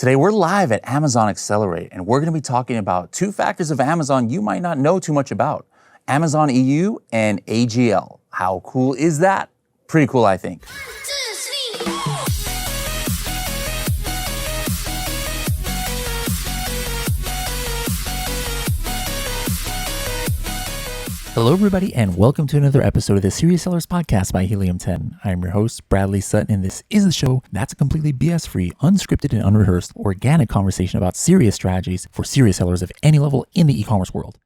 Today we're live at Amazon Accelerate, and we're going to be talking about two factors of Amazon you might not know too much about. Amazon EU and AGL. How cool is that? Pretty cool, I think. Hello, everybody, and welcome to another episode of the Serious Sellers Podcast by Helium 10. I'm your host, Bradley Sutton, and this is the show that's a completely BS-free, unscripted, and unrehearsed, organic conversation about serious strategies for serious sellers of any level in the e-commerce world.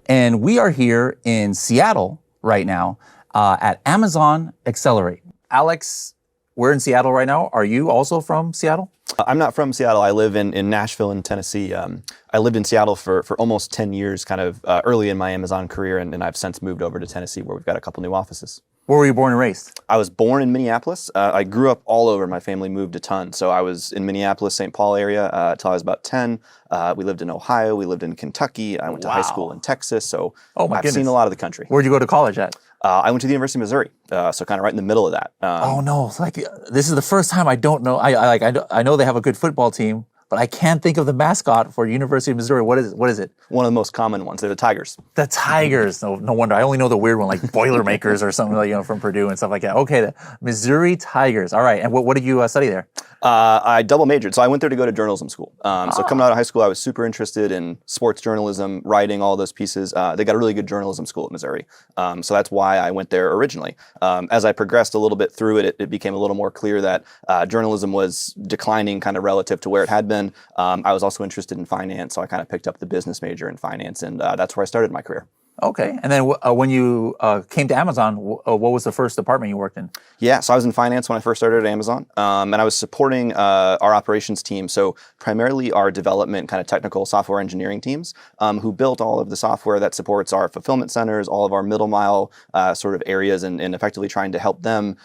And we are here in Seattle right now at Amazon Accelerate. Alex, we're in Seattle right now. Are you also from Seattle? I'm not from Seattle. I live in Nashville in Tennessee. I lived in Seattle for almost 10 years, kind of early in my Amazon career, and I've since moved over to Tennessee where we've got a couple new offices. Where were you born and raised? I was born in Minneapolis. I grew up all over. My family moved a ton. So I was in Minneapolis, St. Paul area until I was about 10. We lived in Ohio. We lived in Kentucky. I went to high school in Texas. So I've seen a lot of the country. Where'd you go to college at? I went to the University of Missouri, so kind of right in the middle of that. Oh no! It's like this is the first time I don't know. I know they have a good football team, but I can't think of the mascot for University of Missouri. What is it? One of the most common ones. They're the Tigers. The Tigers. No wonder. I only know the weird one, like Boilermakers or something like from Purdue and stuff like that. Okay, the Missouri Tigers. All right. And what did you study there? I double majored. So I went there to go to journalism school. So coming out of high school, I was super interested in sports journalism, writing, all those pieces. They got a really good journalism school at Missouri. So that's why I went there originally. As I progressed a little bit through it, it became a little more clear that journalism was declining kind of relative to where it had been. I was also interested in finance, so I kind of picked up the business major in finance, and that's where I started my career. Okay. And then when you came to Amazon, what was the first department you worked in? Yeah, so I was in finance when I first started at Amazon, and I was supporting our operations team, so primarily our development kind of technical software engineering teams, who built all of the software that supports our fulfillment centers, all of our middle mile sort of areas, and effectively trying to help them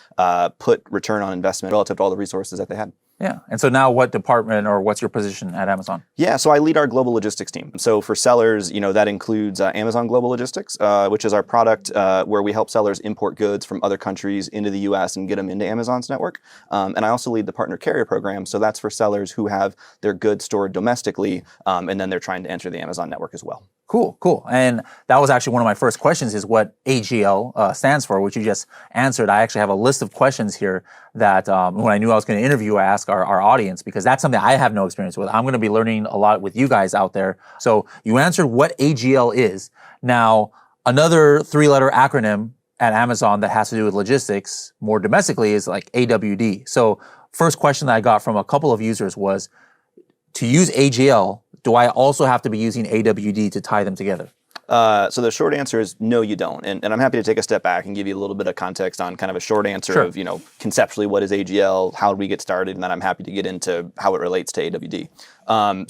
put return on investment relative to all the resources that they had. Yeah. And so now what department or what's your position at Amazon? Yeah, so I lead our global logistics team. So for sellers, that includes Amazon Global Logistics, which is our product where we help sellers import goods from other countries into the US and get them into Amazon's network. And I also lead the partner carrier program. So that's for sellers who have their goods stored domestically, and then they're trying to enter the Amazon network as well. Cool. And that was actually one of my first questions is what AGL stands for, which you just answered. I actually have a list of questions here that when I knew I was going to interview, I asked our audience, because that's something I have no experience with. I'm going to be learning a lot with you guys out there. So you answered what AGL is. Now, another three-letter acronym at Amazon that has to do with logistics more domestically is like AWD. So first question that I got from a couple of users was, to use AGL, do I also have to be using AWD to tie them together? So the short answer is no, you don't. And I'm happy to take a step back and give you a little bit of context on kind of a short answer of, conceptually what is AGL, how did we get started, and then I'm happy to get into how it relates to AWD.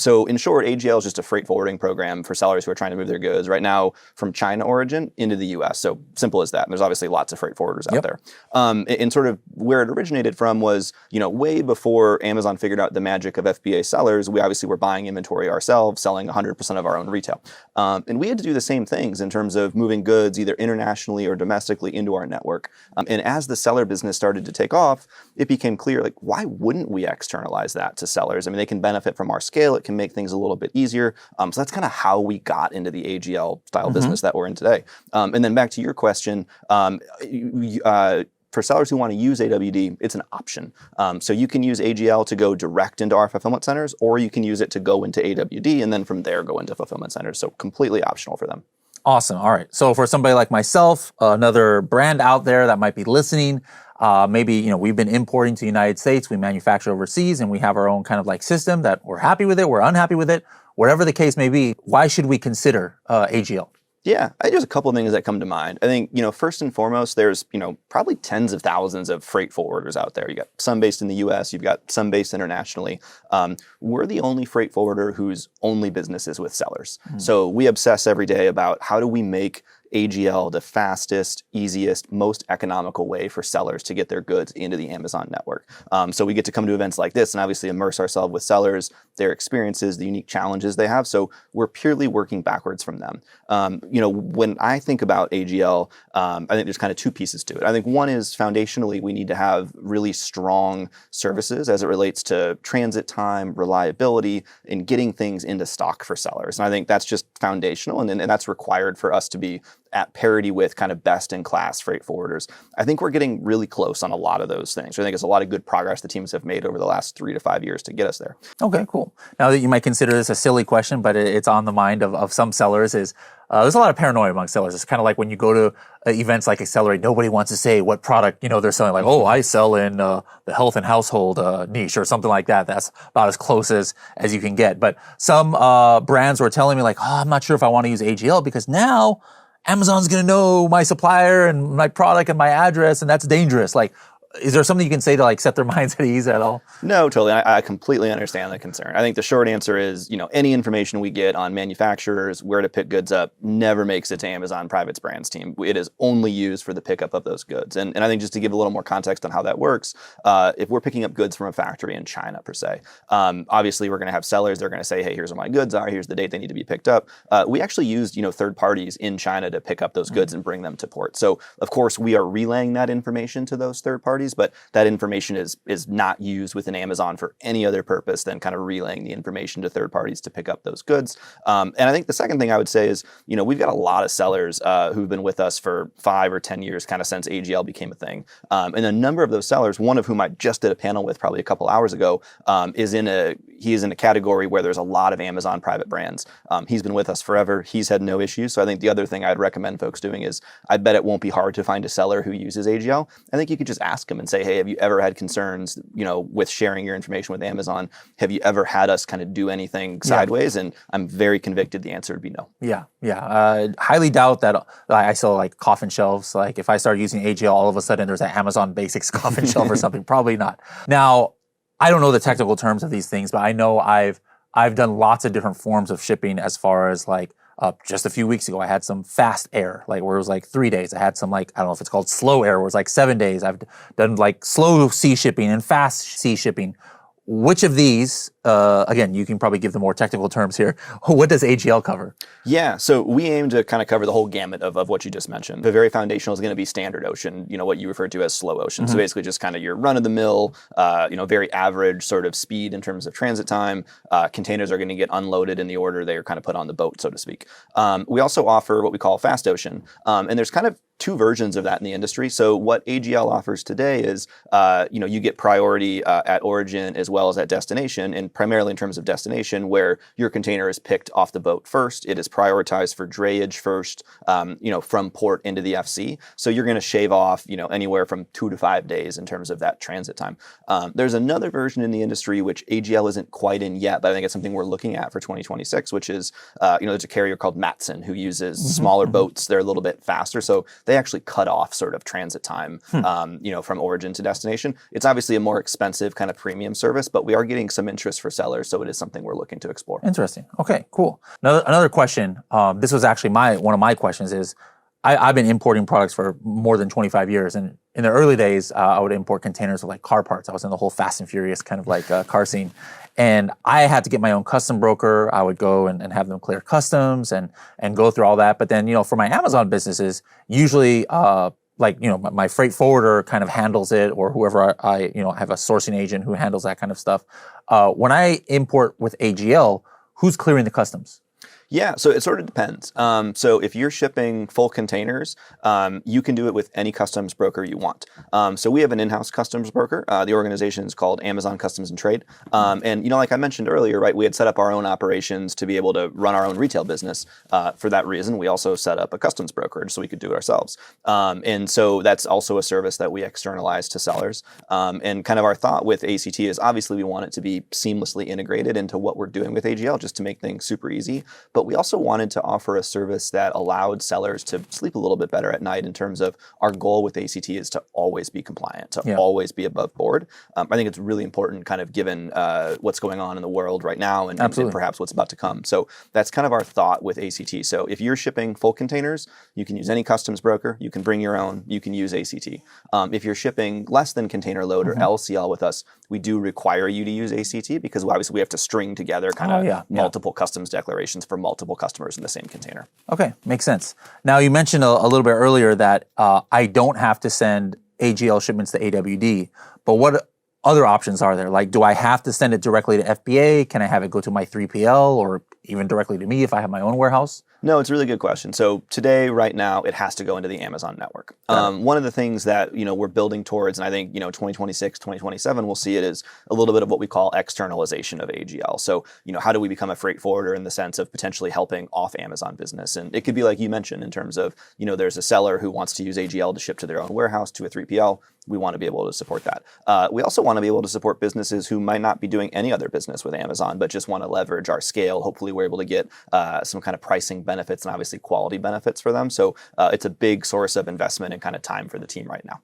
So in short, AGL is just a freight forwarding program for sellers who are trying to move their goods right now from China origin into the US. So simple as that. There's obviously lots of freight forwarders out there. And sort of where it originated from was, way before Amazon figured out the magic of FBA sellers, we obviously were buying inventory ourselves, selling 100% of our own retail. And we had to do the same things in terms of moving goods either internationally or domestically into our network. And as the seller business started to take off, it became clear, like, why wouldn't we externalize that to sellers? I mean, they can benefit from our scale. It can make things a little bit easier. So that's kind of how we got into the AGL style business that we're in today. And then back to your question, for sellers who want to use AWD, it's an option. So you can use AGL to go direct into our fulfillment centers, or you can use it to go into AWD and then from there go into fulfillment centers. So completely optional for them. Awesome. All right. So for somebody like myself, another brand out there that might be listening, maybe, we've been importing to the United States, we manufacture overseas, and we have our own kind of like system that we're happy with it, we're unhappy with it, whatever the case may be. Why should we consider AGL? Yeah, there's a couple of things that come to mind. I think, first and foremost, there's, probably tens of thousands of freight forwarders out there. You got some based in the US, you've got some based internationally. We're the only freight forwarder whose only business is with sellers. So we obsess every day about how do we make AGL the fastest, easiest, most economical way for sellers to get their goods into the Amazon network. So we get to come to events like this and obviously immerse ourselves with sellers, their experiences, the unique challenges they have. So we're purely working backwards from them. When I think about AGL, I think there's kind of two pieces to it. I think one is foundationally, we need to have really strong services as it relates to transit time, reliability, and getting things into stock for sellers. And I think that's just foundational, and that's required for us to be at parity with kind of best-in-class freight forwarders. I think we're getting really close on a lot of those things. I think it's a lot of good progress the teams have made over the last 3 to 5 years to get us there. Okay, cool. Now that you might consider this a silly question, but it's on the mind of some sellers is, there's a lot of paranoia among sellers. It's kind of like when you go to events like Accelerate, nobody wants to say what product, they're selling. Like, oh, I sell in the health and household niche or something like that. That's about as close as you can get. But some brands were telling me like, oh, I'm not sure if I want to use AGL because now Amazon's going to know my supplier and my product and my address, and that's dangerous. Like, is there something you can say to like set their minds at ease at all? No, totally. I completely understand the concern. I think the short answer is, any information we get on manufacturers, where to pick goods up, never makes it to Amazon Private's brands team. It is only used for the pickup of those goods. And I think just to give a little more context on how that works, if we're picking up goods from a factory in China per se, obviously we're going to have sellers. They're going to say, hey, here's where my goods are. Here's the date they need to be picked up. We actually used, third parties in China to pick up those goods and bring them to port. So of course we are relaying that information to those third parties, but that information is not used within Amazon for any other purpose than kind of relaying the information to third parties to pick up those goods. And I think the second thing I would say is, we've got a lot of sellers who've been with us for 5 or 10 years, kind of since AGL became a thing. And a number of those sellers, one of whom I just did a panel with probably a couple hours ago, is in a category where there's a lot of Amazon private brands. He's been with us forever. He's had no issues. So I think the other thing I'd recommend folks doing is, I bet it won't be hard to find a seller who uses AGL. I think you could just ask them and say, hey, have you ever had concerns, with sharing your information with Amazon? Have you ever had us kind of do anything sideways? And I'm very convicted the answer would be no. Yeah. Highly doubt that I sell like coffin shelves. Like if I start using AGL, all of a sudden there's an Amazon Basics coffin shelf or something. Probably not. Now, I don't know the technical terms of these things, but I know I've done lots of different forms of shipping as far as like, just a few weeks ago, I had some fast air, like where it was like 3 days. I had some like, I don't know if it's called slow air, where it's like 7 days. I've done like slow sea shipping and fast sea shipping. Which of these, again, you can probably give the more technical terms here. What does AGL cover? Yeah, so we aim to kind of cover the whole gamut of what you just mentioned. The very foundational is going to be standard ocean, what you refer to as slow ocean. So basically just kind of your run-of-the-mill, very average sort of speed in terms of transit time. Containers are going to get unloaded in the order they are kind of put on the boat, so to speak. We also offer what we call fast ocean. And there's kind of 2 versions of that in the industry. So what AGL offers today is, you get priority at origin as well as at destination, and primarily in terms of destination, where your container is picked off the boat first. It is prioritized for drayage first, from port into the FC. So you're going to shave off, anywhere from 2 to 5 days in terms of that transit time. There's another version in the industry which AGL isn't quite in yet, but I think it's something we're looking at for 2026, which is, there's a carrier called Matson who uses smaller boats. They're a little bit faster. So they actually cut off sort of transit time, from origin to destination. It's obviously a more expensive kind of premium service, but we are getting some interest for sellers. So it is something we're looking to explore. Interesting. Okay, cool. Another question. This was actually one of my questions is, I've been importing products for more than 25 years. And in the early days, I would import containers of like car parts. I was in the whole Fast and Furious kind of like car scene. And I had to get my own custom broker. I would go and have them clear customs and go through all that. But then, for my Amazon businesses, usually my freight forwarder kind of handles it, or whoever I have a sourcing agent who handles that kind of stuff. When I import with AGL, who's clearing the customs? Yeah, so it sort of depends. So if you're shipping full containers, you can do it with any customs broker you want. So we have an in-house customs broker. The organization is called Amazon Customs and Trade. And like I mentioned earlier, right, we had set up our own operations to be able to run our own retail business. For that reason, we also set up a customs brokerage so we could do it ourselves. And so that's also a service that we externalize to sellers. And kind of our thought with ACT is obviously we want it to be seamlessly integrated into what we're doing with AGL, just to make things super easy. But but we also wanted to offer a service that allowed sellers to sleep a little bit better at night in terms of our goal with ACT is to always be compliant, to always be above board. I think it's really important kind of given what's going on in the world right now and perhaps what's about to come. So that's kind of our thought with ACT. So if you're shipping full containers, you can use any customs broker, you can bring your own, you can use ACT. If you're shipping less than container load or LCL with us, we do require you to use ACT because obviously we have to string together kind of multiple customs declarations for multiple customers in the same container. Okay, makes sense. Now you mentioned a little bit earlier that I don't have to send AGL shipments to AWD, but what other options are there? Like, do I have to send it directly to FBA? Can I have it go to my 3PL or even directly to me if I have my own warehouse? No, it's a really good question. So today, right now, it has to go into the Amazon network. One of the things that we're building towards, and I think 2026, 2027, we'll see it as a little bit of what we call externalization of AGL. So how do we become a freight forwarder in the sense of potentially helping off Amazon business? And it could be like you mentioned in terms of there's a seller who wants to use AGL to ship to their own warehouse to a 3PL. We want to be able to support that. We also want to be able to support businesses who might not be doing any other business with Amazon, but just want to leverage our scale. Hopefully, we're able to get some kind of pricing benefits and obviously quality benefits for them. So it's a big source of investment and kind of time for the team right now.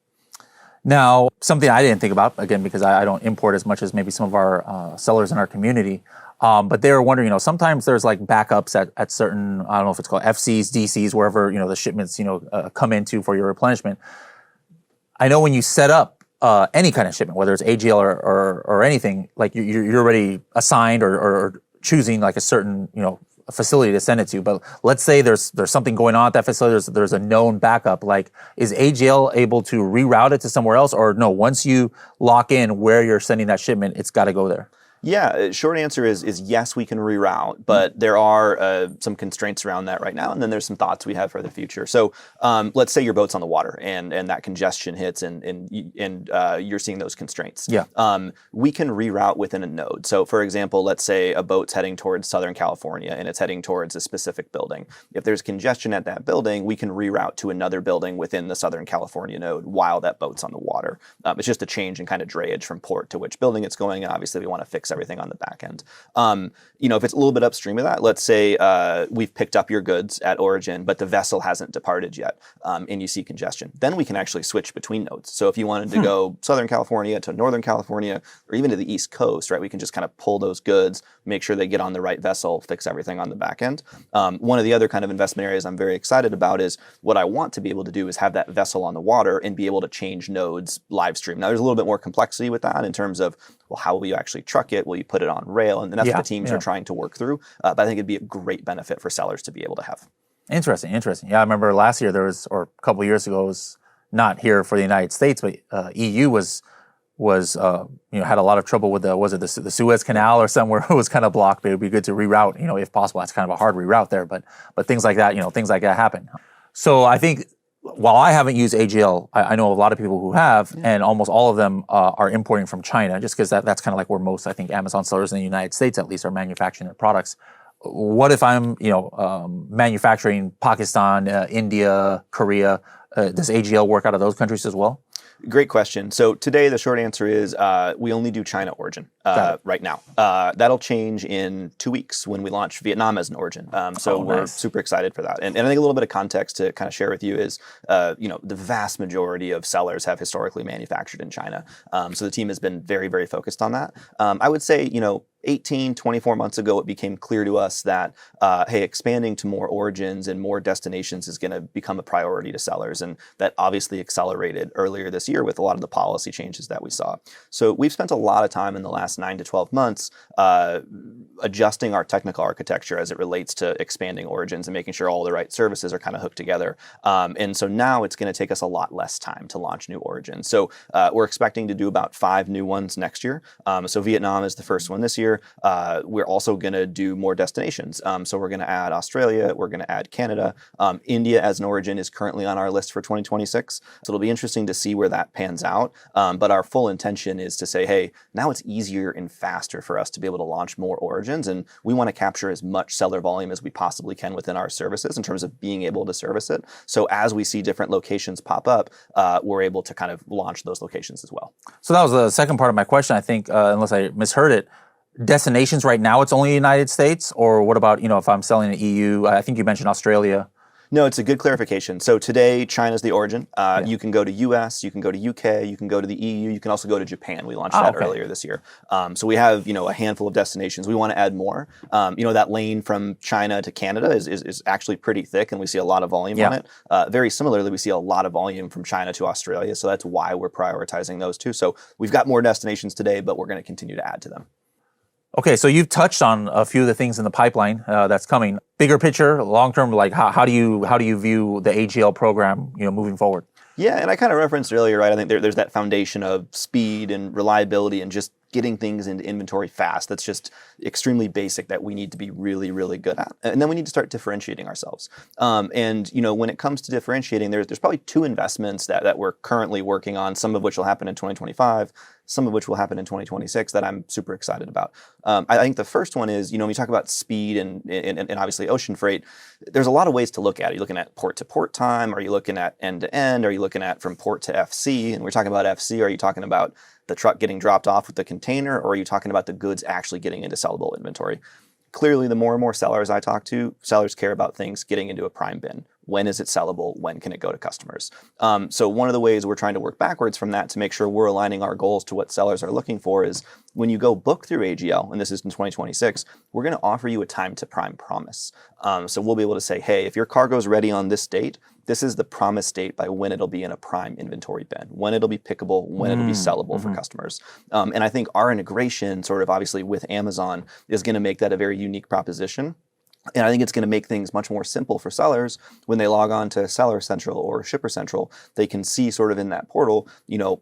Now, something I didn't think about, again, because I don't import as much as maybe some of our sellers in our community, but they were wondering, sometimes there's like backups at certain, I don't know if it's called FCs, DCs, wherever, the shipments, come into for your replenishment. I know when you set up any kind of shipment, whether it's AGL or anything, like you're already assigned or choosing like a certain, a facility to send it to. But let's say there's something going on at that facility, there's a known backup. Like, is AGL able to reroute it to somewhere else? Or no, once you lock in where you're sending that shipment, it's got to go there? Yeah, short answer is yes, we can reroute, but there are some constraints around that right now, and then there's some thoughts we have for the future. So let's say your boat's on the water and that congestion hits and you're seeing those constraints. Yeah. We can reroute within a node. So for example, let's say a boat's heading towards Southern California and it's heading towards a specific building. If there's congestion at that building, we can reroute to another building within the Southern California node while that boat's on the water. It's just a change in kind of drayage from port to which building it's going, and obviously we want to fix everything on the back end. If it's a little bit upstream of that, let's say we've picked up your goods at origin, but the vessel hasn't departed yet, and you see congestion, then we can actually switch between nodes. So if you wanted to go Southern California to Northern California, or even to the East Coast, right, we can just kind of pull those goods, make sure they get on the right vessel, fix everything on the back end. One of the other kind of investment areas I'm very excited about is what I want to be able to do is have that vessel on the water and be able to change nodes live stream. Now, there's a little bit more complexity with that in terms of, well, how will you actually truck it? Will you put it on rail? And that's what the teams are trying to work through. But I think it'd be a great benefit for sellers to be able to have. Interesting. Yeah, I remember last year or a couple of years ago, it was not here for the United States, but EU was had a lot of trouble with the Suez Canal or somewhere it was kind of blocked. But it would be good to reroute, if possible. That's kind of a hard reroute there, but things like that, things like that happen. So I think, while I haven't used AGL, I know a lot of people who have, and almost all of them are importing from China, just because that's kind of like where most, I think, Amazon sellers in the United States at least are manufacturing their products. What if I'm, manufacturing Pakistan, India, Korea? Does AGL work out of those countries as well? Great question. So today, the short answer is we only do China origin right now. That'll change in 2 weeks when we launch Vietnam as an origin. We're super excited for that. And I think a little bit of context to kind of share with you is, the vast majority of sellers have historically manufactured in China. So the team has been very, very focused on that. I would say, 18, 24 months ago, it became clear to us that, expanding to more origins and more destinations is going to become a priority to sellers. And that obviously accelerated earlier this year with a lot of the policy changes that we saw. So we've spent a lot of time in the last 9 to 12 months adjusting our technical architecture as it relates to expanding origins and making sure all the right services are kind of hooked together. And so now it's going to take us a lot less time to launch new origins. So we're expecting to do about 5 new ones next year. So Vietnam is the first one this year. We're also going to do more destinations. So we're going to add Australia, we're going to add Canada. India as an origin is currently on our list for 2026. So it'll be interesting to see where that pans out. But our full intention is to say, hey, now it's easier and faster for us to be able to launch more origins. And we want to capture as much seller volume as we possibly can within our services in terms of being able to service it. So as we see different locations pop up, we're able to kind of launch those locations as well. So that was the second part of my question, I think, unless I misheard it. destinations right now, it's only the United States, or what about, if I'm selling in the EU? I think you mentioned Australia. No, it's a good clarification. So today, China's the origin. Yeah. You can go to US, you can go to UK, you can go to the EU, you can also go to Japan. We launched that earlier this year. So we have, a handful of destinations. We want to add more. That lane from China to Canada is actually pretty thick, and we see a lot of volume on it. Very similarly, we see a lot of volume from China to Australia. So that's why we're prioritizing those two. So we've got more destinations today, but we're going to continue to add to them. Okay, so you've touched on a few of the things in the pipeline that's coming. Bigger picture, long term, like how do you view the AGL program, moving forward? Yeah, and I kind of referenced earlier, right? I think there's that foundation of speed and reliability and just getting things into inventory fast. That's just extremely basic that we need to be really, really good at. And then we need to start differentiating ourselves. When it comes to differentiating, there's probably two investments that we're currently working on, some of which will happen in 2025, some of which will happen in 2026 that I'm super excited about. I think the first one is, when you talk about speed and obviously ocean freight, there's a lot of ways to look at it. You're looking at port to port time. Are you looking at end to end? Are you looking at from port to FC? And we're talking about FC. Are you talking about the truck getting dropped off with the container, or are you talking about the goods actually getting into sellable inventory? Clearly, the more and more sellers I talk to, sellers care about things getting into a prime bin. When is it sellable? When can it go to customers? So one of the ways we're trying to work backwards from that to make sure we're aligning our goals to what sellers are looking for is when you go book through AGL, and this is in 2026, we're going to offer you a time to prime promise. So we'll be able to say, hey, if your cargo's ready on this date, this is the promised date by when it'll be in a prime inventory bin, when it'll be pickable, when it'll be sellable for customers. And I think our integration sort of obviously with Amazon is going to make that a very unique proposition. And I think it's going to make things much more simple for sellers when they log on to Seller Central or Shipper Central. They can see sort of in that portal,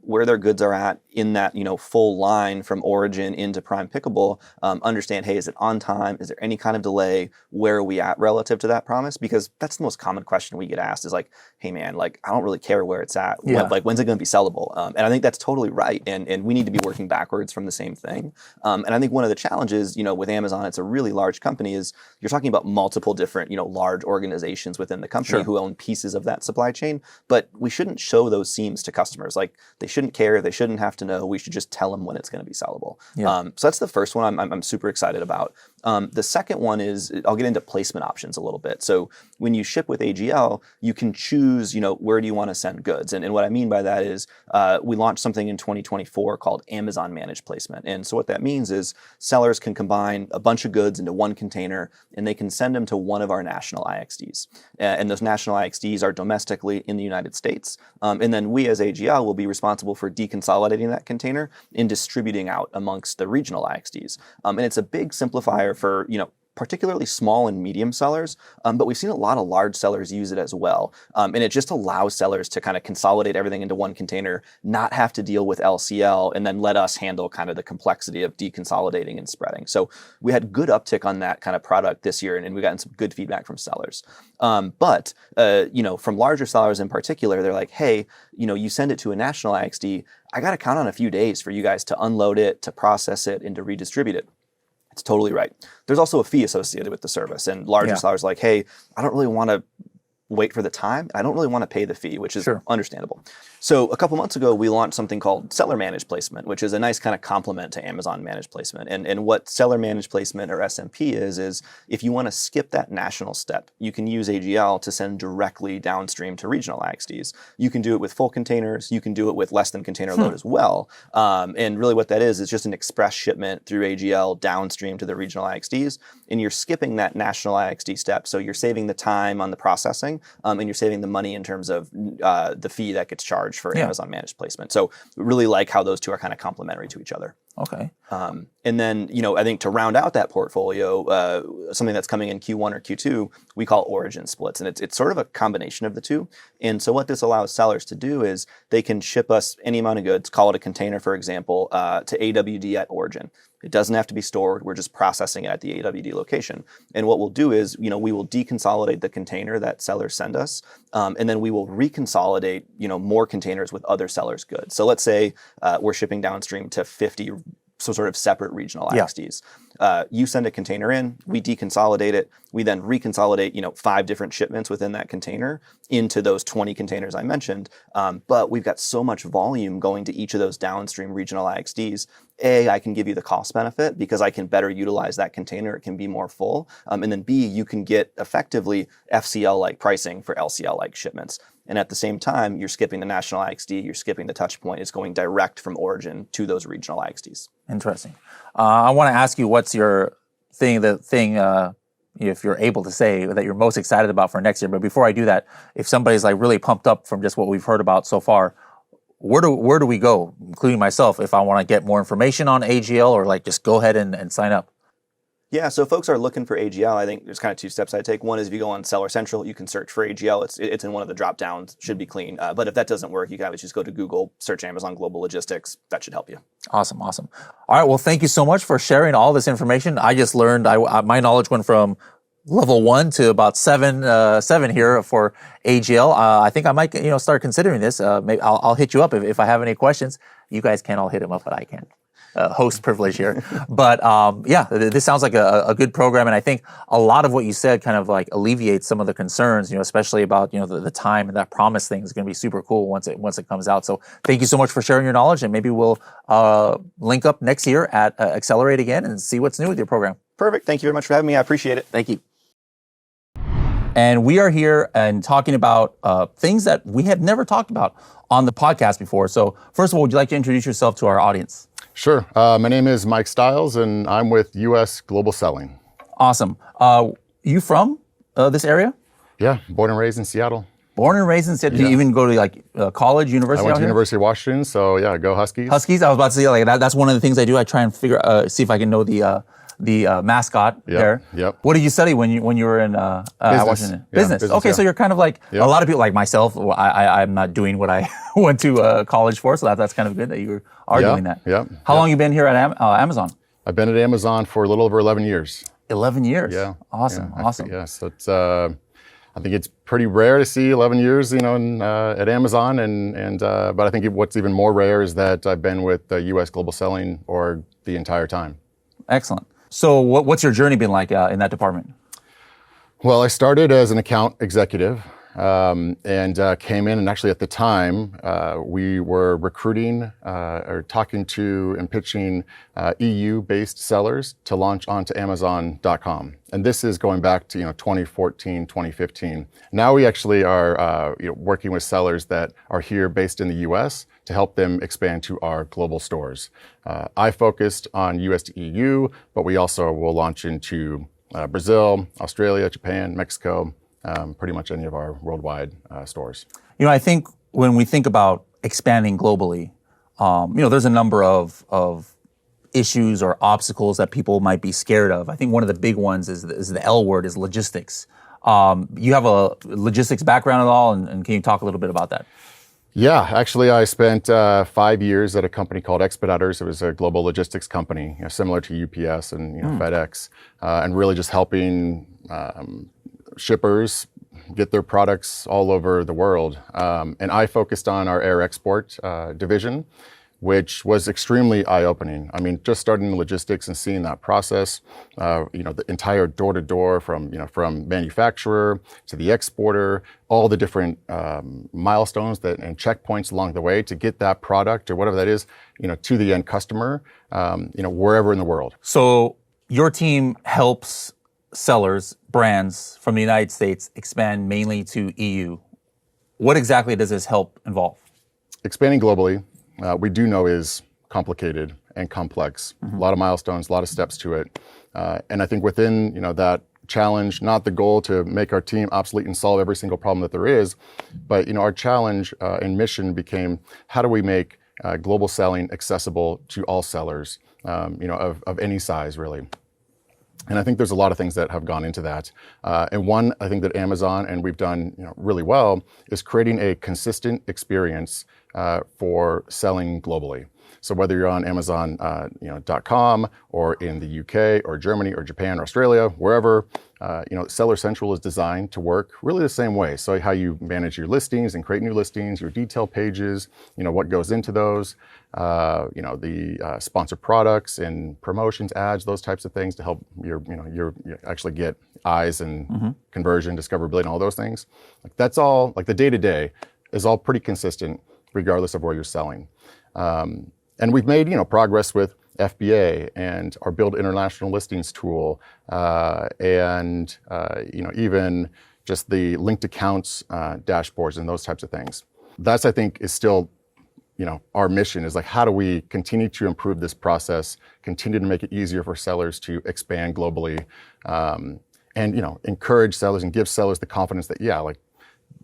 where their goods are at in that, full line from origin into prime pickable. Understand, hey, is it on time? Is there any kind of delay? Where are we at relative to that promise? Because that's the most common question we get asked is like, hey man, like I don't really care where it's at. Yeah. When's it going to be sellable? And I think that's totally right. And we need to be working backwards from the same thing. And I think one of the challenges, with Amazon, it's a really large company, is you're talking about multiple different, large organizations within the company who own pieces of that supply chain. But we shouldn't show those seams to customers. Like they shouldn't care. They shouldn't have to know. We should just tell them when it's going to be sellable. Yeah. So that's the first one I'm super excited about. The second one is, I'll get into placement options a little bit. So when you ship with AGL, you can choose, where do you want to send goods? And what I mean by that is we launched something in 2024 called Amazon Managed Placement. And so what that means is sellers can combine a bunch of goods into one container, and they can send them to one of our national IXDs. And those national IXDs are domestically in the United States. And then we as AGL will be responsible for deconsolidating that container and distributing out amongst the regional IXDs. And it's a big simplifier for, particularly small and medium sellers, but we've seen a lot of large sellers use it as well. And it just allows sellers to kind of consolidate everything into one container, not have to deal with LCL, and then let us handle kind of the complexity of deconsolidating and spreading. So we had good uptick on that kind of product this year, and we've gotten some good feedback from sellers. But from larger sellers in particular, they're like, hey, you send it to a national IXD, I got to count on a few days for you guys to unload it, to process it, and to redistribute it. It's totally right. There's also a fee associated with the service, and larger sellers are like, hey, I don't really want to wait for the time. I don't really want to pay the fee, which is understandable. So a couple months ago, we launched something called Seller Managed Placement, which is a nice kind of complement to Amazon Managed Placement. And what Seller Managed Placement, or SMP, is if you want to skip that national step, you can use AGL to send directly downstream to regional IXDs. You can do it with full containers. You can do it with less than container load as well. And really what that is just an express shipment through AGL downstream to the regional IXDs. And you're skipping that national IXD step. So you're saving the time on the processing, and you're saving the money in terms of the fee that gets charged for Amazon Managed Placement. So really like how those two are kind of complementary to each other. Okay. And then, I think to round out that portfolio, something that's coming in Q1 or Q2, we call origin splits. And it's sort of a combination of the two. And so what this allows sellers to do is they can ship us any amount of goods, call it a container, for example, to AWD at origin. It doesn't have to be stored. We're just processing it at the AWD location. And what we'll do is, we will deconsolidate the container that sellers send us, and then we will reconsolidate, more containers with other sellers' goods. So let's say we're shipping downstream to 50 sort of separate regional Yeah. IXDs. You send a container in, we deconsolidate it, we then reconsolidate 5 different shipments within that container into those 20 containers I mentioned. But we've got so much volume going to each of those downstream regional IXDs. A, I can give you the cost benefit because I can better utilize that container. It can be more full. And then B, you can get effectively FCL-like pricing for LCL-like shipments. And at the same time, you're skipping the national IXD, you're skipping the touch point. It's going direct from origin to those regional IXDs. Interesting. I want to ask you, what's your if you're able to say, that you're most excited about for next year? But before I do that, if somebody's like really pumped up from just what we've heard about so far, where do we go, including myself, if I want to get more information on AGL, or like just go ahead and sign up? Yeah, so folks are looking for AGL. I think there's kind of 2 steps I take. One is if you go on Seller Central, you can search for AGL. It's in one of the drop downs, should be clean. But if that doesn't work, you can always just go to Google, search Amazon Global Logistics. That should help you. Awesome. All right, well, thank you so much for sharing all this information. I just learned, my knowledge went from level 1 to about 7 here for AGL. I think I might start considering this. Maybe I'll hit you up if I have any questions. You guys can't all hit him up, but I can. Host privilege here. But this sounds like a good program, and I think a lot of what you said kind of like alleviates some of the concerns, especially about the time, and that promise thing is going to be super cool once it comes out. So thank you so much for sharing your knowledge, and maybe we'll link up next year at Accelerate again and see what's new with your program. Perfect. Thank you very much for having me. I appreciate it. Thank you. And we are here and talking about things that we have never talked about on the podcast before. So first of all, would you like to introduce yourself to our audience? Sure. My name is Mike Stiles, and I'm with U.S. Global Selling. Awesome. You from this area? Yeah, born and raised in Seattle. Born and raised in Seattle. Do you even go to college, university? I went out to here? University of Washington, so yeah, go Huskies. Huskies. I was about to say that's one of the things I do. I try and see if I can know the mascot there. Yep. What did you study when you were in Washington? Yeah, business. Okay, so you're kind of like a lot of people like myself. I'm not doing what I went to college for, so that's kind of good that you are doing that. Yeah. How long you been here at Amazon? I've been at Amazon for a little over 11 years. 11 years. Yeah. Awesome. Awesome. Yeah. So it's I think it's pretty rare to see 11 years, at Amazon, but I think what's even more rare is that I've been with U.S. Global Selling org the entire time. Excellent. So what's your journey been like in that department? Well, I started as an account executive and came in, and actually at the time we were recruiting or talking to and pitching EU-based sellers to launch onto Amazon.com. And this is going back to 2014, 2015. Now we actually are working with sellers that are here based in the U.S. to help them expand to our global stores. I focused on US to EU, but we also will launch into Brazil, Australia, Japan, Mexico, pretty much any of our worldwide stores. I think when we think about expanding globally, there's a number of issues or obstacles that people might be scared of. I think one of the big ones is the L word, is logistics. You have a logistics background at all, and can you talk a little bit about that? Yeah, actually, I spent 5 years at a company called Expeditors. It was a global logistics company, similar to UPS and FedEx, and really just helping shippers get their products all over the world. And I focused on our air export division, which was extremely eye-opening. I mean, just starting in logistics and seeing that process, the entire door-to-door from manufacturer to the exporter, all the different milestones and checkpoints along the way to get that product or whatever that is, to the end customer, wherever in the world. So your team helps sellers, brands from the United States expand mainly to EU. What exactly does this help involve? Expanding globally, we do know is complicated and complex. A lot of milestones, a lot of steps to it. And I think within that challenge, not the goal to make our team obsolete and solve every single problem that there is, but our challenge and mission became, how do we make global selling accessible to all sellers, of any size really. And I think there's a lot of things that have gone into that. And one, I think that Amazon, and we've done really well, is creating a consistent experience for selling globally. So whether you're on Amazon, .com or in the UK or Germany or Japan or Australia, wherever, Seller Central is designed to work really the same way. So how you manage your listings and create new listings, your detail pages, what goes into those, the sponsored products and promotions, ads, those types of things to help you actually get eyes and conversion, discoverability, and all those things. Like that's all, like the day-to-day is all pretty consistent regardless of where you're selling. And we've made, progress with FBA and our Build International Listings tool, and even just the linked accounts dashboards and those types of things. That's, I think, is still, our mission is like, how do we continue to improve this process, continue to make it easier for sellers to expand globally, and encourage sellers and give sellers the confidence that,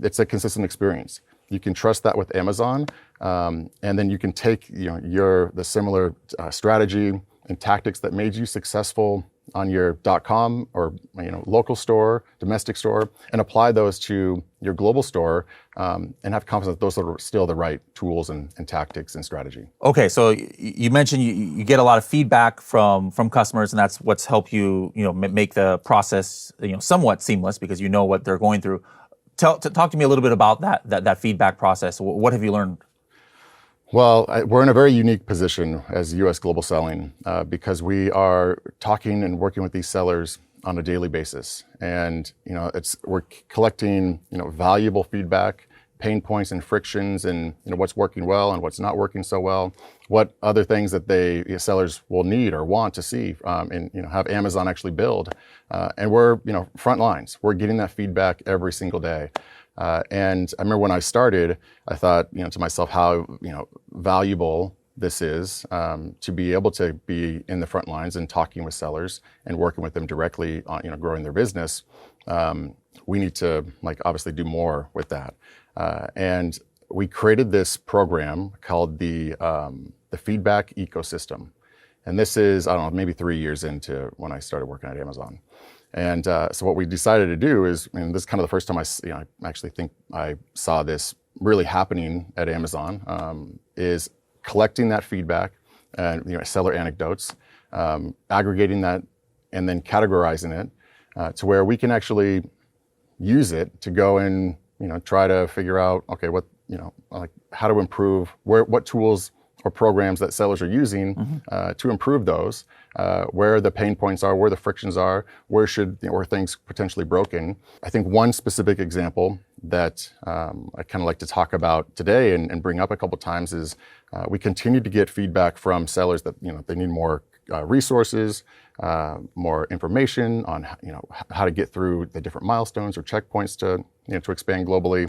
it's a consistent experience. You can trust that with Amazon, and then you can take the similar strategy and tactics that made you successful on your .com or local store, domestic store, and apply those to your global store, and have confidence that those are still the right tools and tactics and strategy. Okay, so you mentioned you get a lot of feedback from customers, and that's what's helped you make the process somewhat seamless because you know what they're going through. Talk to me a little bit about that feedback process. What have you learned? Well, we're in a very unique position as U.S. Global Selling because we are talking and working with these sellers on a daily basis, and we're collecting valuable feedback, pain points and frictions, and what's working well and what's not working so well, what other things that sellers will need or want to see, and have Amazon actually build, and we're front lines. We're getting that feedback every single day. And I remember when I started, I thought, to myself, how, valuable this is, to be able to be in the front lines and talking with sellers and working with them directly on, growing their business. We need to obviously do more with that. And we created this program called the feedback ecosystem. And this is, I don't know, maybe 3 years into when I started working at Amazon. And so what we decided to do is, this is kind of the first time I actually think I saw this really happening at Amazon, is collecting that feedback and seller anecdotes, aggregating that, and then categorizing it to where we can actually use it to go and try to figure out, okay, what how to improve, what tools or programs that sellers are using to improve those, where the pain points are, where the frictions are, where things potentially broken. I think one specific example that I kind of like to talk about today and bring up a couple times is we continue to get feedback from sellers that they need more resources, more information on how to get through the different milestones or checkpoints to expand globally,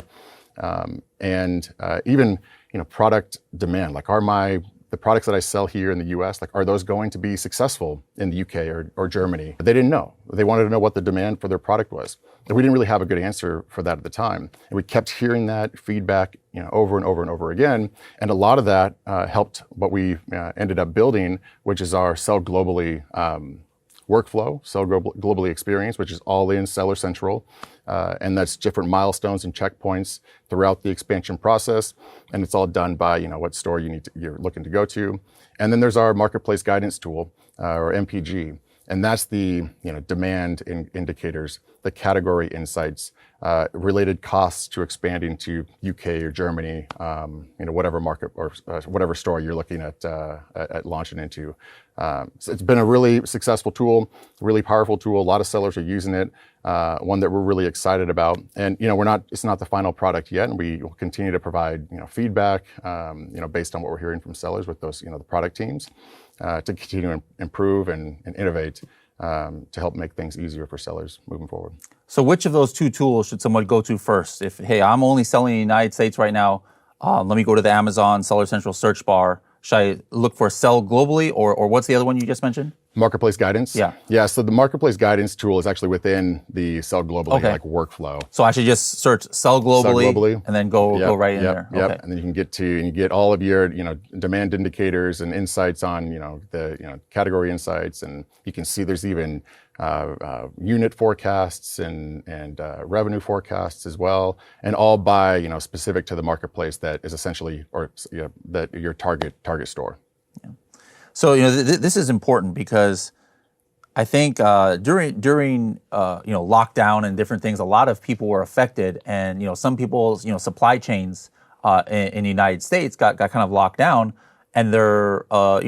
and even product demand. Like, the products that I sell here in the U.S., are those going to be successful in the UK or Germany? They didn't know. They wanted to know what the demand for their product was. And we didn't really have a good answer for that at the time. And we kept hearing that feedback, over and over and over again. And a lot of that helped what we ended up building, which is our Sell Globally workflow, Sell Globally experience, which is all in Seller Central. And that's different milestones and checkpoints throughout the expansion process. And it's all done by, what store you're looking to go to. And then there's our marketplace guidance tool, or MPG. And that's the, demand indicators, the category insights, related costs to expanding to UK or Germany, whatever market or whatever store you're looking at launching into. So it's been a really successful tool, really powerful tool. A lot of sellers are using it. One that we're really excited about. And it's not the final product yet, and we will continue to provide feedback, based on what we're hearing from sellers with those the product teams, to continue to improve and innovate, to help make things easier for sellers moving forward. So which of those two tools should someone go to first? If, hey, I'm only selling in the United States right now, let me go to the Amazon Seller Central search bar. Should I look for Sell Globally, or what's the other one you just mentioned? Marketplace guidance? Yeah. Yeah, so the marketplace guidance tool is actually within the Sell Globally workflow. So I should just search Sell Globally, and then go right in there. Yep. Okay. And then you can get all of your demand indicators and insights on the category insights, and you can see there's even unit forecasts and revenue forecasts as well, and all by specific to the marketplace that is essentially that your target store. So this is important because I think during lockdown and different things, a lot of people were affected, and some people's supply chains in the United States got kind of locked down, and their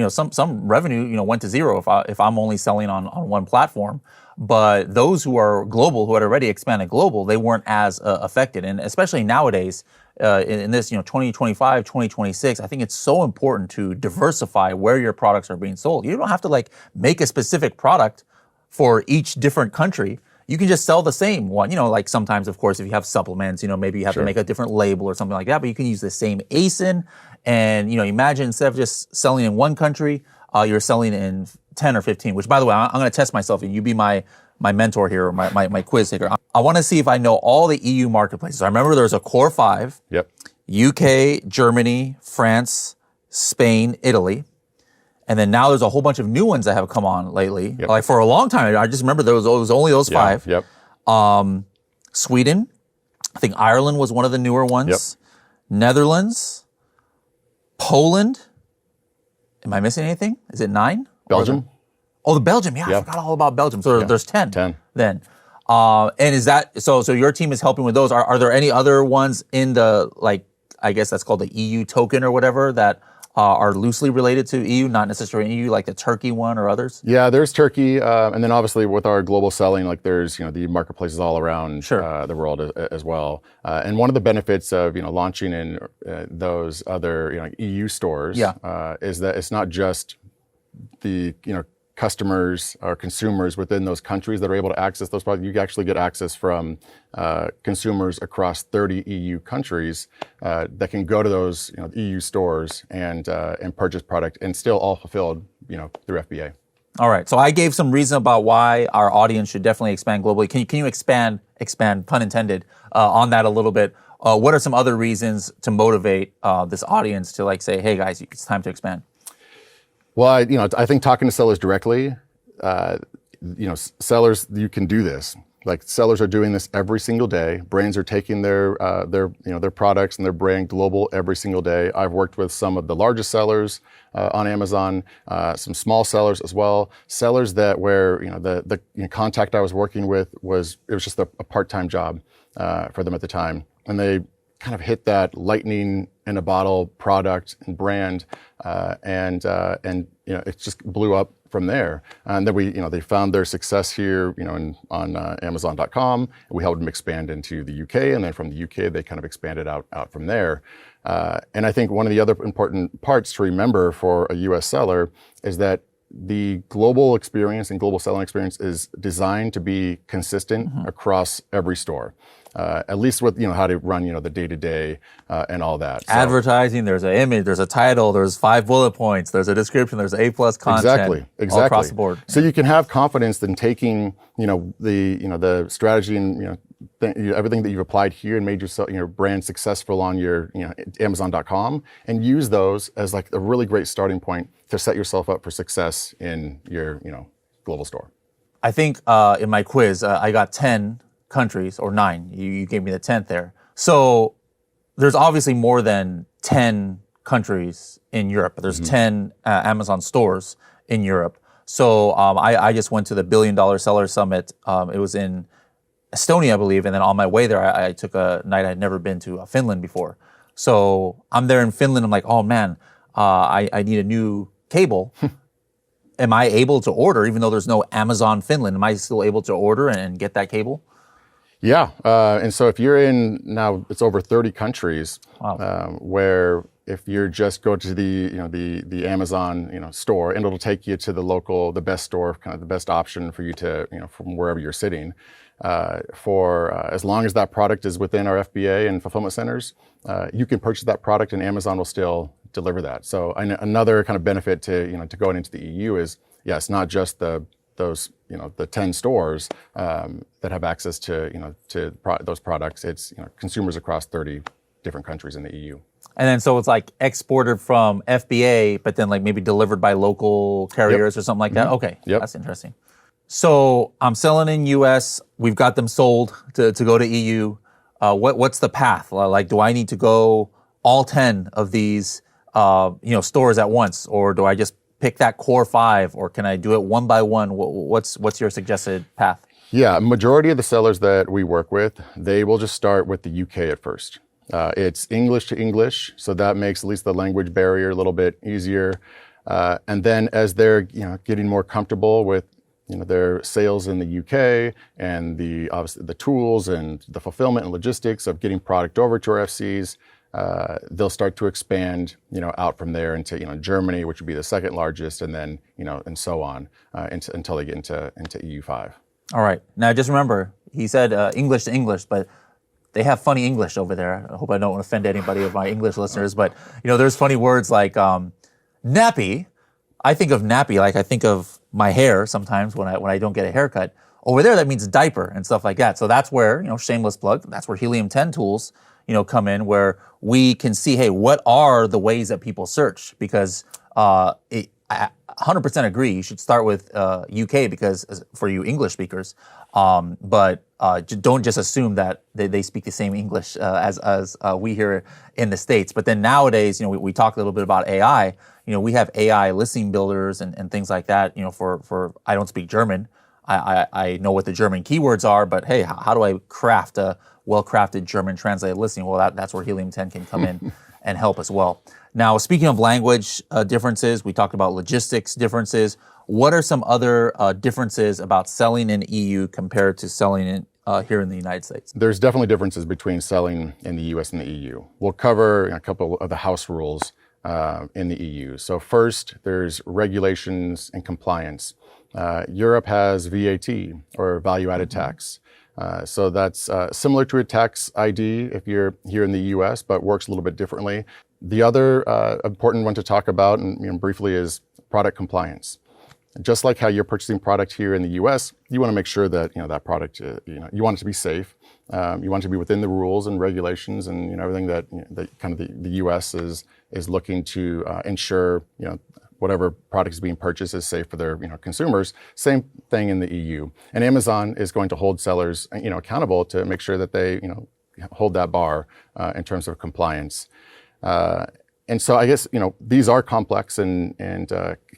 some revenue went to zero if I'm only selling on one platform. But those who are global, who had already expanded global, they weren't as affected, and especially nowadays. In this 2025, 2026, I think it's so important to diversify where your products are being sold. You don't have to make a specific product for each different country. You can just sell the same one. Like sometimes, of course, if you have supplements, maybe you have to make a different label or something like that, but you can use the same ASIN. And, imagine instead of just selling in one country, you're selling in 10 or 15, which, by the way, I'm going to test myself, and you be my mentor here, or my quiz taker. I want to see if I know all the EU marketplaces. I remember there's a core 5. Yep. UK, Germany, France, Spain, Italy. And then now there's a whole bunch of new ones that have come on lately. Yep. Like for a long time, I just remember there was only those 5. Yep. Sweden. I think Ireland was one of the newer ones. Yep. Netherlands. Poland. Am I missing anything? Is it 9? Belgium. The Belgium. Yeah, I forgot all about Belgium. So there's 10. 10. Then. And is that, so your team is helping with those. Are there any other ones in the, I guess that's called the EU token or whatever, that are loosely related to EU, not necessarily EU, like the Turkey one or others? Yeah, there's Turkey. And then obviously with our global selling, there's, the marketplaces all around the world as well. And one of the benefits of, launching in those other, EU stores is that it's not just the, customers or consumers within those countries that are able to access those products. You actually get access from consumers across 30 EU countries that can go to those EU stores and purchase product, and still all fulfilled through FBA. All right. So I gave some reason about why our audience should definitely expand globally. Can you expand, pun intended, on that a little bit? What are some other reasons to motivate this audience to say, hey guys, it's time to expand? Well, I think talking to sellers directly, sellers, you can do this. Sellers are doing this every single day. Brands are taking their products and their brand global every single day. I've worked with some of the largest sellers on Amazon, some small sellers as well. Sellers that where the contact I was working with was just a part-time job for them at the time, and they kind of hit that lightning in a bottle product and brand, and it just blew up from there. And then they found their success here, on Amazon.com. We helped them expand into the UK, and then from the UK they kind of expanded out from there. And I think one of the other important parts to remember for a US seller is that the global experience and global selling experience is designed to be consistent across every store. At least with how to run the day-to-day and all that. So, advertising, there's an image, there's a title, there's 5 bullet points, there's a description, there's A+ content. Exactly. All across the board. So you can have confidence in taking the strategy and everything that you've applied here and made your brand successful on your Amazon.com, and use those as a really great starting point to set yourself up for success in your global store. I think in my quiz I got 10 countries, or 9. You gave me the 10th there. So there's obviously more than 10 countries in Europe. There's 10 Amazon stores in Europe. So I just went to the $1 Billion Seller Summit. It was in Estonia, I believe. And then on my way there, I took a night. I'd never been to Finland before. So I'm there in Finland. I'm like, oh man, I need a new cable. Am I able to order, even though there's no Amazon Finland? Am I still able to order and get that cable? Yeah, and so if you're in now, it's over 30 countries. Wow. Where if you just go to the Amazon store, and it'll take you to the best store, kind of the best option for you to from wherever you're sitting. For as long as that product is within our FBA and fulfillment centers, you can purchase that product, and Amazon will still deliver that. So another kind of benefit to going into the EU is, it's not just those 10 stores that have access to those products. It's consumers across 30 different countries in the EU. And then so it's exported from FBA, but then maybe delivered by local carriers or something like that. Okay, that's interesting. So I'm selling in US. We've got them sold to go to EU. What's the path? Do I need to go all 10 of these stores at once, or do I just pick that core 5, or can I do it one by one? What's your suggested path? Yeah, majority of the sellers that we work with, they will just start with the UK at first. It's English to English, so that makes at least the language barrier a little bit easier. And then as they're getting more comfortable with their sales in the UK and obviously the tools and the fulfillment and logistics of getting product over to our FCs, they'll start to expand out from there into Germany, which would be the second largest, and then and so on until they get into EU5. All right. Now just remember, he said English to English, but they have funny English over there. I hope I don't offend anybody of my English listeners, but there's funny words like nappy. I think of nappy like I think of my hair sometimes when I don't get a haircut. Over there, that means diaper and stuff like that. So that's where, shameless plug, that's where Helium 10 tools, come in, where we can see, hey, what are the ways that people search? Because I 100% agree, you should start with UK because for you English speakers, but don't just assume that they speak the same English as we here in the States. But then nowadays, we talked a little bit about AI. We have AI listing builders and things like that. For I don't speak German. I know what the German keywords are, but hey, how do I craft a well-crafted German translated listing? Well, that's where Helium 10 can come in and help as well. Now, speaking of language differences, we talked about logistics differences. What are some other differences about selling in EU compared to selling here in the United States? There's definitely differences between selling in the US and the EU. We'll cover a couple of the house rules in the EU. So first, there's regulations and compliance. Europe has VAT, or value-added tax. So that's similar to a tax ID if you're here in the US, but works a little bit differently. The other important one to talk about, and briefly, is product compliance. Just like how you're purchasing product here in the US, you want to make sure that that product, you want it to be safe. You want it to be within the rules and regulations and everything that kind of the US is looking to ensure whatever product is being purchased is safe for their consumers. Same thing in the EU. And Amazon is going to hold sellers accountable to make sure that they hold that bar in terms of compliance. And so I guess these are complex and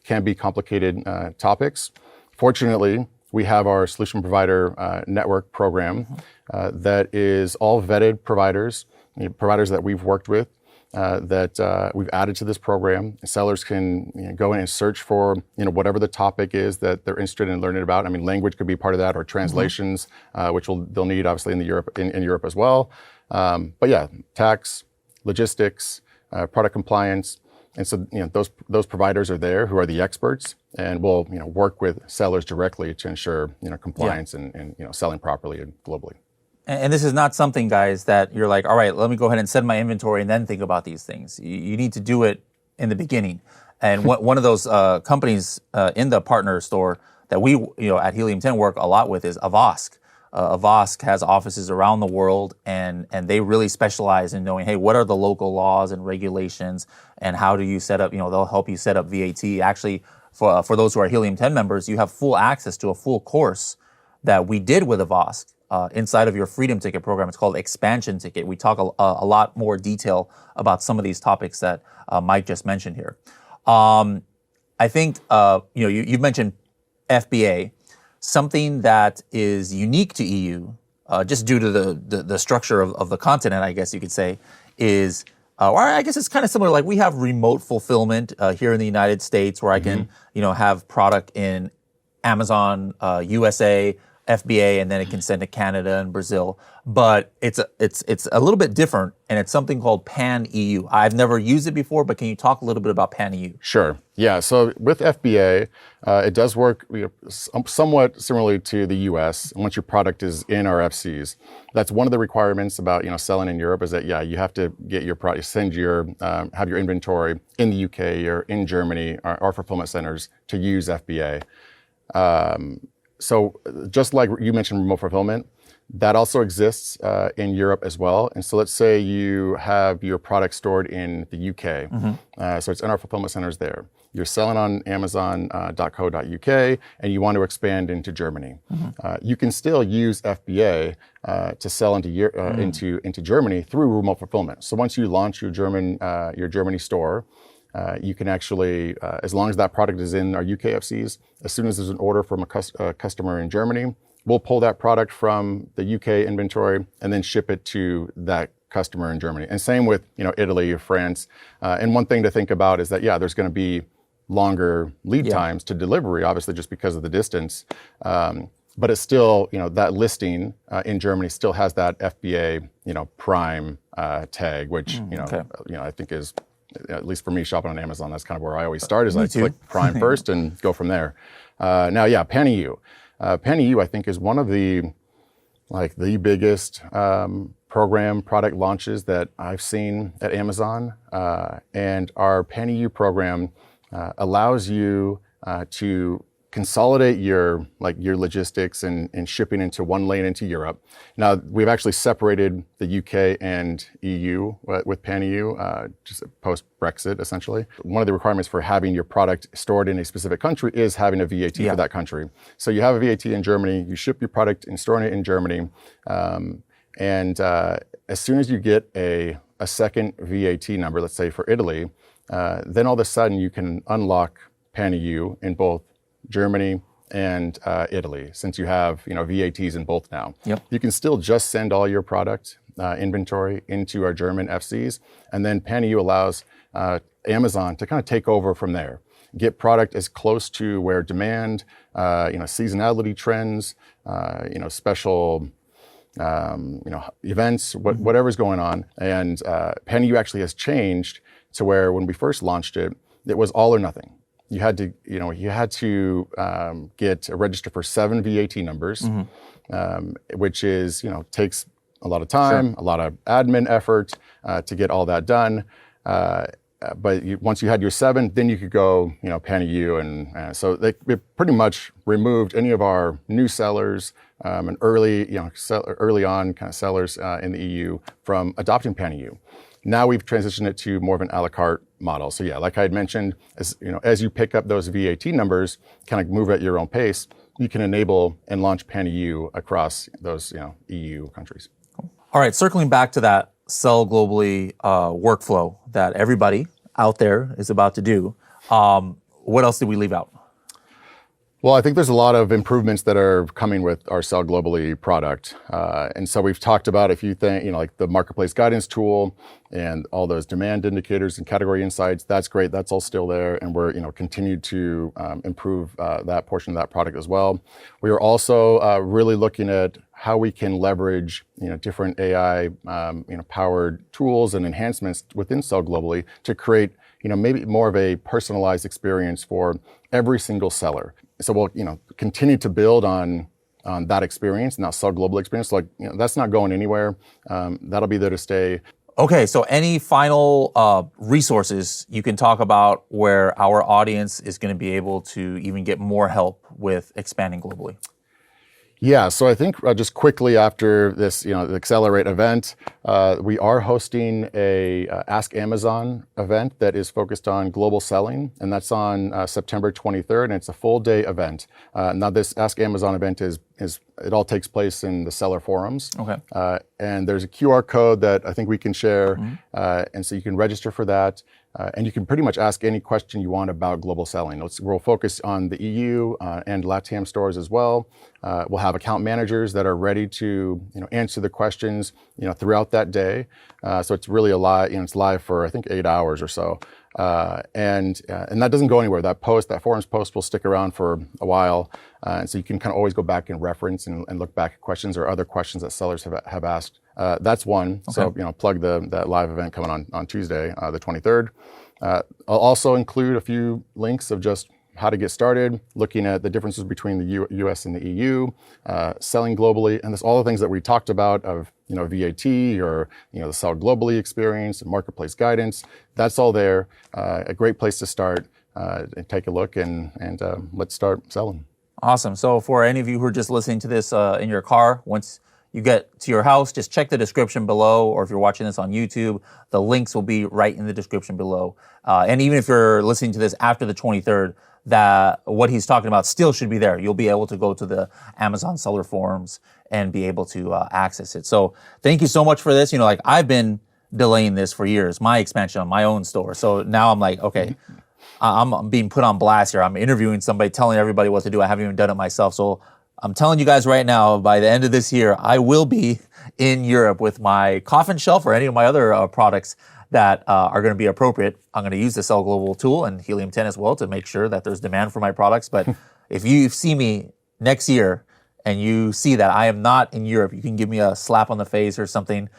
can be complicated topics. Fortunately, we have our solution provider network program that is all vetted providers that we've worked with. That we've added to this program. Sellers can go in and search for whatever the topic is that they're interested in learning about. I mean, language could be part of that, or translations, which they'll need obviously in Europe as well. But yeah, tax, logistics, product compliance, and so those providers are there who are the experts, and will work with sellers directly to ensure compliance and selling properly and globally. And this is not something, guys, that you're like, all right, let me go ahead and set my inventory and then think about these things. You need to do it in the beginning. And one of those companies in the partner store that we, at Helium 10 work a lot with is Avask. Avask has offices around the world, and they really specialize in knowing, hey, what are the local laws and regulations, and how do you set up, they'll help you set up VAT. Actually, for those who are Helium 10 members, you have full access to a full course that we did with Avask. Inside of your Freedom Ticket program. It's called Expansion Ticket. We talk a lot more detail about some of these topics that Mike just mentioned here. I think you've mentioned FBA. Something that is unique to EU, just due to the structure of the continent, I guess you could say, is, or I guess it's kind of similar. Like we have remote fulfillment here in the United States, where I can have product in Amazon, USA, FBA, and then it can send to Canada and Brazil. But it's a little bit different, and it's something called PanEU. I've never used it before, but can you talk a little bit about PanEU? Sure. Yeah. So with FBA, it does work somewhat similarly to the US. Once your product is in our FCs, that's one of the requirements about selling in Europe is that you have to get your product, have your inventory in the UK or in Germany or fulfillment centers to use FBA. So just like you mentioned remote fulfillment, that also exists in Europe as well. And so let's say you have your product stored in the UK. So it's in our fulfillment centers there. You're selling on Amazon.co.uk and you want to expand into Germany. You can still use FBA to sell into Germany through remote fulfillment. So once you launch your Germany store, you can actually, as long as that product is in our UKFCs, as soon as there's an order from a customer in Germany, we'll pull that product from the UK inventory and then ship it to that customer in Germany. And same with Italy or France. And one thing to think about is that, there's going to be longer lead times to delivery, obviously just because of the distance. But it's still, that listing in Germany still has that FBA, prime tag, which, I think is, at least for me shopping on Amazon, that's kind of where I always start, is I click prime first and go from there. Now, PanEU. PanEU, I think, is one of the biggest product launches that I've seen at Amazon. And our PanEU program allows you to consolidate your logistics and shipping into one lane into Europe. Now, we've actually separated the UK and EU with PanEU, just post-Brexit, essentially. One of the requirements for having your product stored in a specific country is having a VAT for that country. So you have a VAT in Germany, you ship your product and storing it in Germany, and as soon as you get a second VAT number, let's say for Italy, then all of a sudden you can unlock PanEU in both Germany and Italy, since you have VATs in both now. You can still just send all your product inventory into our German FCs, and then PanEU allows Amazon to kind of take over from there. Get product as close to where demand, seasonality trends, special events, whatever's going on. And PanEU actually has changed to where when we first launched it, it was all or nothing. You had to, register for 7 VAT numbers, which is, takes a lot of time, a lot of admin effort to get all that done. But once you had your 7, then you could go, PanEU, and so they pretty much removed any of our new sellers and early on kind of sellers in the EU from adopting PanEU. Now we've transitioned it to more of an a la carte model. So like I had mentioned, as you pick up those VAT numbers, kind of move at your own pace, you can enable and launch PanEU across those EU countries. All right, circling back to that sell globally workflow that everybody out there is about to do, what else did we leave out? Well, I think there's a lot of improvements that are coming with our Sell Globally product. And so we've talked about a few things, like the marketplace guidance tool and all those demand indicators and category insights. That's great. That's all still there. And we're, continue to improve that portion of that product as well. We are also really looking at how we can leverage, different AI, powered tools and enhancements within Sell Globally to create, maybe more of a personalized experience for every single seller. So we'll, continue to build on that experience and that Sell Global experience. That's not going anywhere. That'll be there to stay. Okay, so any final resources you can talk about where our audience is going to be able to even get more help with expanding globally? Yeah, so I think just quickly after this, the Accelerate event, we are hosting a Ask Amazon event that is focused on global selling, and that's on September 23rd, and it's a full day event. Now this Ask Amazon event is it all takes place in the seller forums. Okay. And there's a QR code that I think we can share, and so you can register for that. And you can pretty much ask any question you want about global selling. We'll focus on the EU and LATAM stores as well. We'll have account managers that are ready to answer the questions throughout that day. So it's really a lot. It's live for I think 8 hours or so. And that doesn't go anywhere. That forums post will stick around for a while. And so you can kind of always go back and reference and look back at questions or other questions that sellers have asked. That's one. Okay. So, plug that live event coming on Tuesday, the 23rd. I'll also include a few links of just how to get started, looking at the differences between the US and the EU, selling globally, and all the things that we talked about of, VAT or, the Sell Globally experience, marketplace guidance. That's all there. A great place to start and take a look and let's start selling. Awesome. So for any of you who are just listening to this in your car, once you get to your house, just check the description below, or if you're watching this on YouTube, the links will be right in the description below. And even if you're listening to this after the 23rd, that what he's talking about still should be there. You'll be able to go to the Amazon seller forums and be able to access it. So thank you so much for this. I've been delaying this for years, my expansion on my own store. So now I'm like, okay, I'm being put on blast here. I'm interviewing somebody, telling everybody what to do. I haven't even done it myself. So I'm telling you guys right now, by the end of this year, I will be in Europe with my coffin shelf or any of my other products that are going to be appropriate. I'm going to use the Sell Global tool and Helium 10 as well to make sure that there's demand for my products. But if you see me next year and you see that I am not in Europe, you can give me a slap on the face or something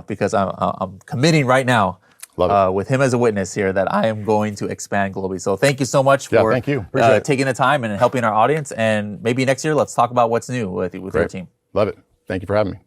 because I'm committing right now with him as a witness here that I am going to expand globally. So thank you so much for thank you. taking the time and helping our audience. And maybe next year, let's talk about what's new with your team. Love it. Thank you for having me.